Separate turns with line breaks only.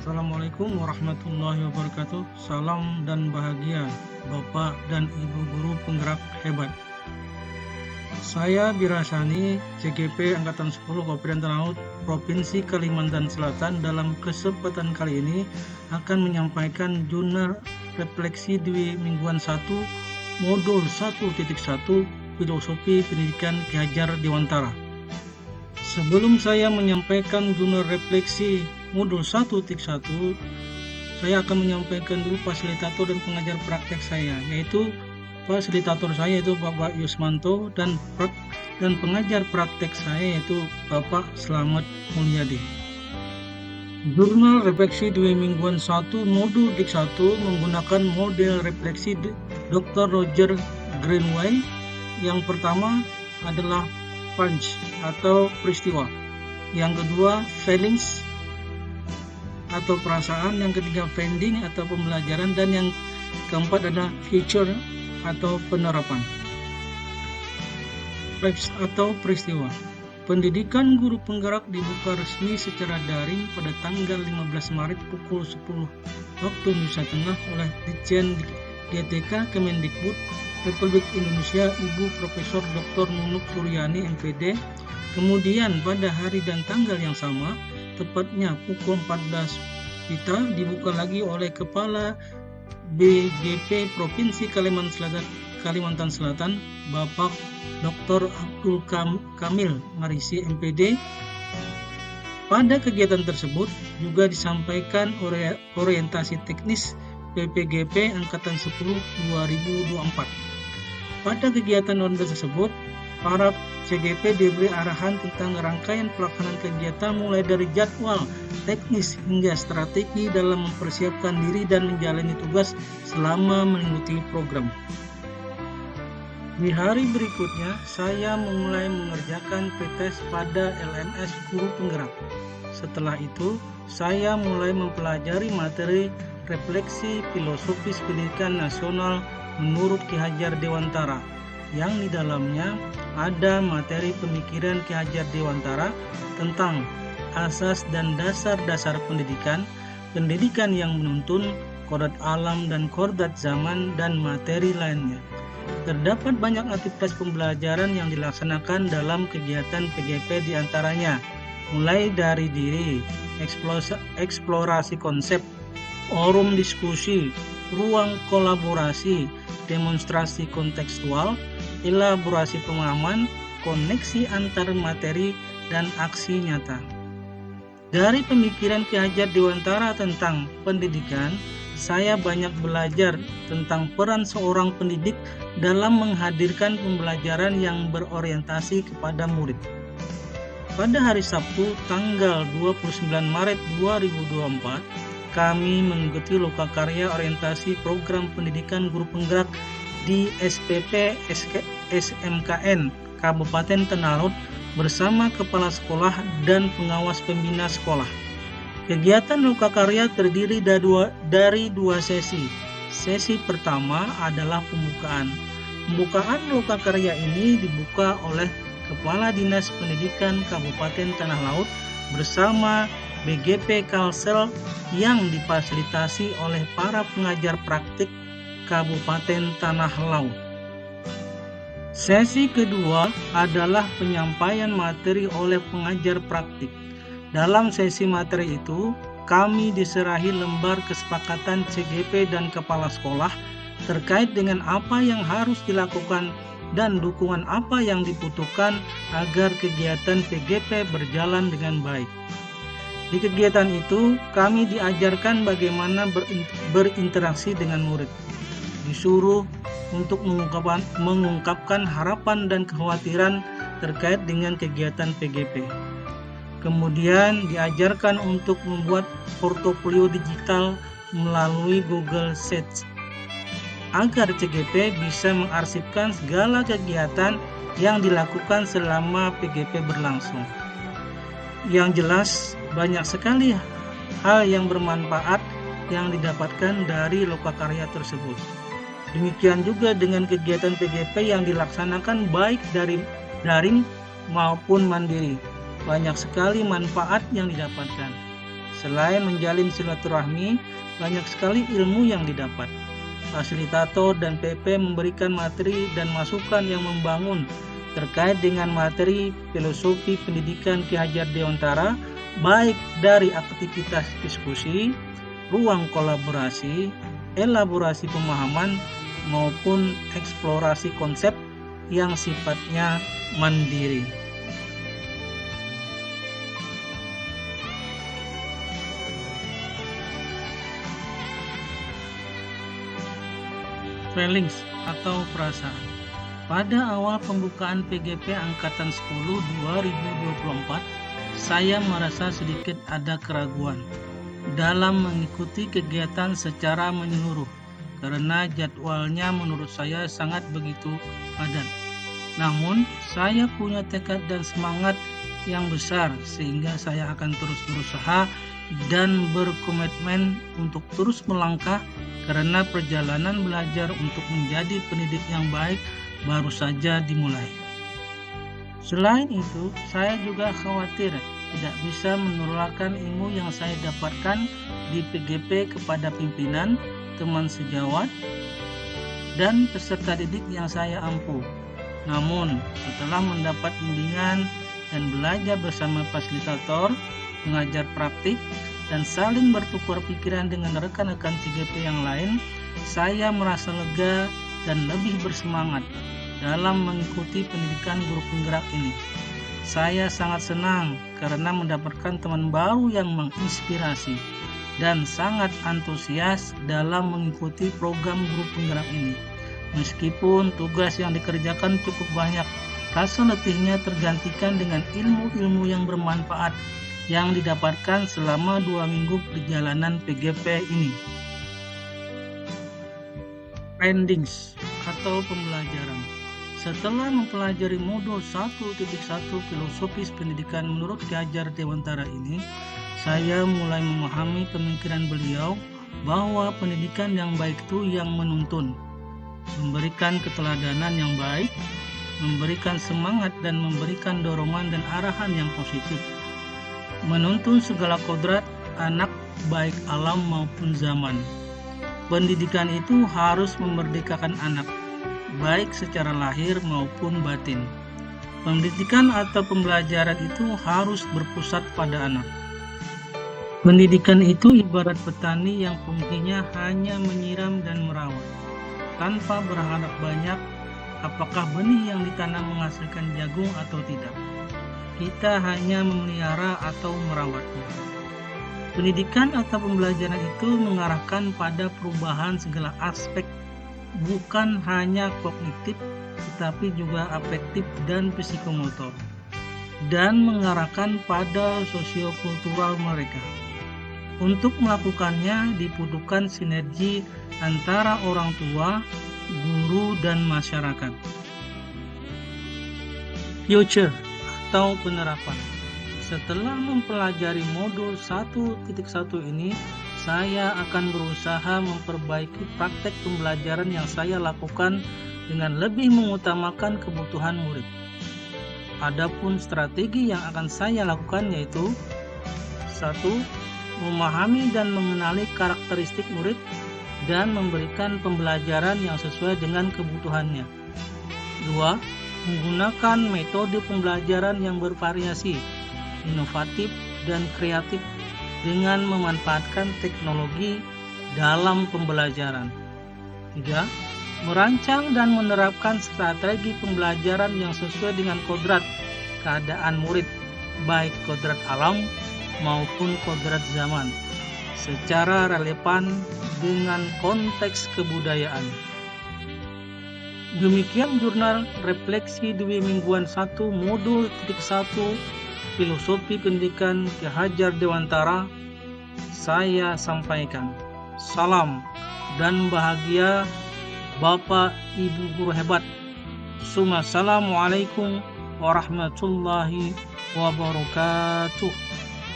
Assalamualaikum warahmatullahi wabarakatuh. Salam dan bahagia Bapak dan Ibu guru penggerak hebat. Saya Birasani, CGP Angkatan 10 Kabupaten Talaut, Provinsi Kalimantan Selatan. Dalam kesempatan kali ini akan menyampaikan jurnal refleksi dwi mingguan 1 modul 1.1 Filosofi Pendidikan Ki Hajar Dewantara. Sebelum saya menyampaikan jurnal refleksi modul 1.1, saya akan menyampaikan dulu fasilitator dan pengajar praktek saya, yaitu fasilitator saya yaitu Bapak Yusmanto dan pengajar praktek saya yaitu Bapak Slamet Mulyadi. Jurnal refleksi dua mingguan 1 modul dik 1 menggunakan model refleksi Dr. Roger Greenway. Yang pertama adalah punch atau peristiwa, yang kedua feelings atau perasaan, yang ketiga finding atau pembelajaran, dan yang keempat adalah future atau penerapan. Facts atau peristiwa. Pendidikan guru penggerak dibuka resmi secara daring pada tanggal 15 Maret pukul 10 waktu Indonesia Tengah oleh Ditjen GTK Kemendikbud Republik Indonesia Ibu Profesor Dr. Nunuk Suryani MPD. Kemudian pada hari dan tanggal yang sama, tepatnya pukul 14 WITA, dibuka lagi oleh Kepala BGP Provinsi Kalimantan Selatan, Bapak Dr. Abdul Kamil Marisi MPD. Pada kegiatan tersebut juga disampaikan orientasi teknis PPGP Angkatan 10 2024. Pada kegiatan tersebut, para CGP diberi arahan tentang rangkaian pelaksanaan kegiatan mulai dari jadwal, teknis, hingga strategi dalam mempersiapkan diri dan menjalani tugas selama mengikuti program. Di hari berikutnya, saya mulai mengerjakan PTS pada LMS Guru Penggerak. Setelah itu, saya mulai mempelajari materi refleksi filosofis pendidikan nasional menurut Ki Hajar Dewantara, yang di dalamnya ada materi pemikiran Ki Hajar Dewantara tentang asas dan dasar-dasar pendidikan, pendidikan yang menuntun, kodrat alam dan kodrat zaman, dan materi lainnya. Terdapat banyak aktivitas pembelajaran yang dilaksanakan dalam kegiatan PGP, diantaranya mulai dari diri, eksplorasi konsep, forum diskusi, ruang kolaborasi, demonstrasi kontekstual, elaborasi pemahaman, koneksi antar materi, dan aksi nyata. Dari pemikiran Ki Hajar Dewantara tentang pendidikan, saya banyak belajar tentang peran seorang pendidik dalam menghadirkan pembelajaran yang berorientasi kepada murid. Pada hari Sabtu, tanggal 29 Maret 2024, kami mengikuti lokakarya orientasi program pendidikan guru penggerak di SPP SMKN Kabupaten Talaut bersama kepala sekolah dan pengawas pembina sekolah. Kegiatan lokakarya terdiri dari dua sesi. Sesi pertama adalah pembukaan. Pembukaan lokakarya ini dibuka oleh Kepala Dinas Pendidikan Kabupaten Tanah Laut bersama BGP Kalsel yang difasilitasi oleh para pengajar praktik Kabupaten Tanah Laut. Sesi kedua adalah penyampaian materi oleh pengajar praktik. Dalam sesi materi itu, kami diserahi lembar kesepakatan CGP dan kepala sekolah terkait dengan apa yang harus dilakukan dan dukungan apa yang dibutuhkan agar kegiatan PGP berjalan dengan baik. Di kegiatan itu, kami diajarkan bagaimana berinteraksi dengan murid. Disuruh untuk mengungkapkan harapan dan kekhawatiran terkait dengan kegiatan PGP. Kemudian diajarkan untuk membuat portofolio digital melalui Google Sheets, agar CGP bisa mengarsipkan segala kegiatan yang dilakukan selama PGP berlangsung. Yang jelas, banyak sekali hal yang bermanfaat yang didapatkan dari lokakarya tersebut. Demikian juga dengan kegiatan PGP yang dilaksanakan baik dari daring maupun mandiri. Banyak sekali manfaat yang didapatkan. Selain menjalin silaturahmi, banyak sekali ilmu yang didapat. Fasilitator dan PP memberikan materi dan masukan yang membangun terkait dengan materi filosofi pendidikan Ki Hajar Dewantara, baik dari aktivitas diskusi, ruang kolaborasi, elaborasi pemahaman, maupun eksplorasi konsep yang sifatnya mandiri. Feelings atau perasaan. Pada awal pembukaan PGP Angkatan 10 2024, saya merasa sedikit ada keraguan dalam mengikuti kegiatan secara menyeluruh karena jadwalnya menurut saya sangat begitu padat. Namun, saya punya tekad dan semangat yang besar sehingga saya akan terus berusaha dan berkomitmen untuk terus melangkah karena perjalanan belajar untuk menjadi pendidik yang baik baru saja dimulai. Selain itu, saya juga khawatir tidak bisa menularkan ilmu yang saya dapatkan di PGP kepada pimpinan, teman sejawat, dan peserta didik yang saya ampuh. Namun, setelah mendapat bimbingan dan belajar bersama fasilitator, mengajar praktik, dan saling bertukar pikiran dengan rekan-rekan CGP yang lain, saya merasa lega dan lebih bersemangat dalam mengikuti pendidikan guru penggerak ini. Saya sangat senang karena mendapatkan teman baru yang menginspirasi dan sangat antusias dalam mengikuti program guru penggerak ini. Meskipun tugas yang dikerjakan cukup banyak, rasa letihnya tergantikan dengan ilmu-ilmu yang bermanfaat yang didapatkan selama 2 minggu perjalanan PGP ini. Findings atau pembelajaran. Setelah mempelajari modul 1.1 filosofis pendidikan menurut Ki Hajar Dewantara ini, saya mulai memahami pemikiran beliau bahwa pendidikan yang baik itu yang menuntun, memberikan keteladanan yang baik, memberikan semangat dan memberikan dorongan dan arahan yang positif, menuntun segala kodrat anak baik alam maupun zaman. Pendidikan itu harus memerdekakan anak, baik secara lahir maupun batin. Pendidikan atau pembelajaran itu harus berpusat pada anak. Pendidikan itu ibarat petani yang fungsinya hanya menyiram dan merawat, tanpa berharap banyak apakah benih yang ditanam menghasilkan jagung atau tidak. Kita hanya memelihara atau merawatnya. Pendidikan atau pembelajaran itu mengarahkan pada perubahan segala aspek, bukan hanya kognitif, tetapi juga afektif dan psikomotor, dan mengarahkan pada sosiokultural mereka. Untuk melakukannya dibutuhkan sinergi antara orang tua, guru, dan masyarakat. Future atau penerapan. Setelah mempelajari modul 1.1 ini, saya akan berusaha memperbaiki praktek pembelajaran yang saya lakukan dengan lebih mengutamakan kebutuhan murid. Adapun strategi yang akan saya lakukan yaitu 1. Memahami dan mengenali karakteristik murid dan memberikan pembelajaran yang sesuai dengan kebutuhannya. 2. Menggunakan metode pembelajaran yang bervariasi, inovatif, dan kreatif dengan memanfaatkan teknologi dalam pembelajaran. 3. Merancang dan menerapkan strategi pembelajaran yang sesuai dengan kodrat keadaan murid, baik kodrat alam maupun kodrat zaman, secara relevan dengan konteks kebudayaan. Demikian jurnal refleksi 2 mingguan 1 modul 1 filosofi pendidikan Ki Hajar Dewantara saya sampaikan. Salam dan bahagia Bapak Ibu guru hebat. Assalamualaikum warahmatullahi wabarakatuh.